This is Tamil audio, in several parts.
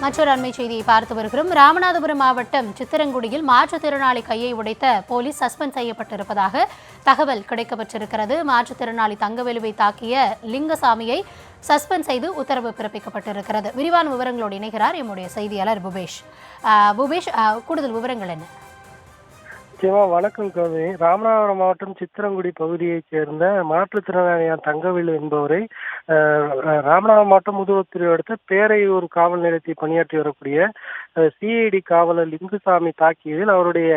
மற்றொரு அண்மை செய்தியை பார்த்து வருகிறோம். ராமநாதபுரம் மாவட்டம் சித்திரங்குடியில் மாற்றுத்திறனாளி கையை உடைத்த போலீஸ் சஸ்பெண்ட் செய்யப்பட்டிருப்பதாக தகவல் கிடைக்கப்பட்டிருக்கிறது. மாற்றுத்திறனாளி தங்கவேலுவை தாக்கிய லிங்கசாமியை சஸ்பெண்ட் செய்து உத்தரவு பிறப்பிக்கப்பட்டிருக்கிறது. விரிவான விவரங்களோடு இணைகிறார் எம்முடைய செய்தியாளர் புபேஷ். கூடுதல் விவரங்கள் என்ன? வணக்கம் கவி. ராமநாதபுரம் மாவட்டம் சித்திரங்குடி பகுதியைச் சேர்ந்த மாற்றுத்திறனாளியான தங்கவேலு என்பவரை ராமநாதபுரம் மாவட்டம் முதுகுத்துறை அடுத்த பேரையூர் காவல் நிலையத்தில் பணியாற்றி வரக்கூடிய சிஐடி காவலர் லிங்குசாமி தாக்கியதில் அவருடைய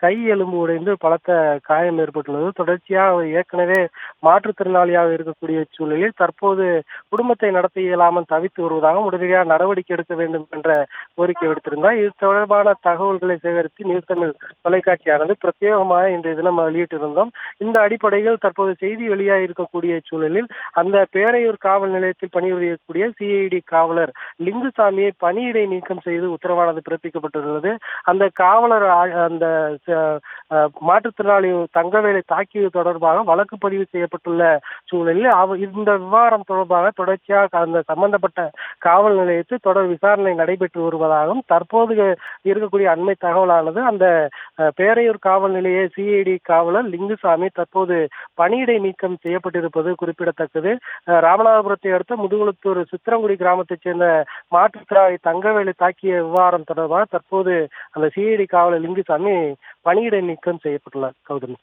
கை எலும்பு உடைந்து பலத்த காயம் ஏற்பட்டுள்ளது. தொடர்ச்சியாக அவர் ஏற்கனவே மாற்றுத்திறனாளியாக இருக்கக்கூடிய சூழலில் தற்போது குடும்பத்தை நடத்த இயலாமல் தவித்து வருவதாகவும் உடனடியாக நடவடிக்கை எடுக்க வேண்டும் என்ற கோரிக்கை விடுத்திருந்தார். இது தொடர்பான தகவல்களை சேகரித்து நியூஸ் தமிழ் தொலைக்காட்சியானது பிரத்யேகமாக இன்றைய தினம் வெளியிட்டிருந்தோம். இந்த அடிப்படையில் தற்போது செய்தி வெளியாக இருக்கக்கூடிய சூழலில் அந்த பேரையூர் காவல் நிலையத்தில் பணிபுரியக்கூடிய சிஐடி காவலர் லிங்குசாமியை பணியிடை நீக்கம் செய்து உத்தரவானது பிறப்பிக்கப்பட்டுள்ளது. அந்த காவலர் அந்த மாற்றுத்திறனாளி தங்கவேலை தாக்கியது தொடர்பாக வழக்கு பதிவு செய்யப்பட்டுள்ள சூழலில் இந்த விவகாரம் தொடர்பாக தொடர்ச்சியாக அந்த சம்பந்தப்பட்ட காவல் நிலையத்தில் தொடர் விசாரணை நடைபெற்று வருவதாகவும் தற்போது இருக்கக்கூடிய அண்மை தகவலானது அந்த பேரையூர் காவல் நிலைய சிஐடி காவலர் லிங்குசாமி தற்போது பணியிடை நீக்கம் செய்யப்பட்டிருப்பது குறிப்பிடத்தக்கது. ராமநாதபுரத்தை அடுத்த முதுகுளத்தூர் சித்திரங்குடி கிராமத்தைச் சேர்ந்த மாற்றுத்திறனாளி தங்கவேலை தாக்கிய விவகாரம் தொடர்பாக தற்போது அந்த சிஐடி காவலர் லிங்குசாமி பணியிடை நீக்கம் செய்யப்பட்டுள்ளார். கௌதமி.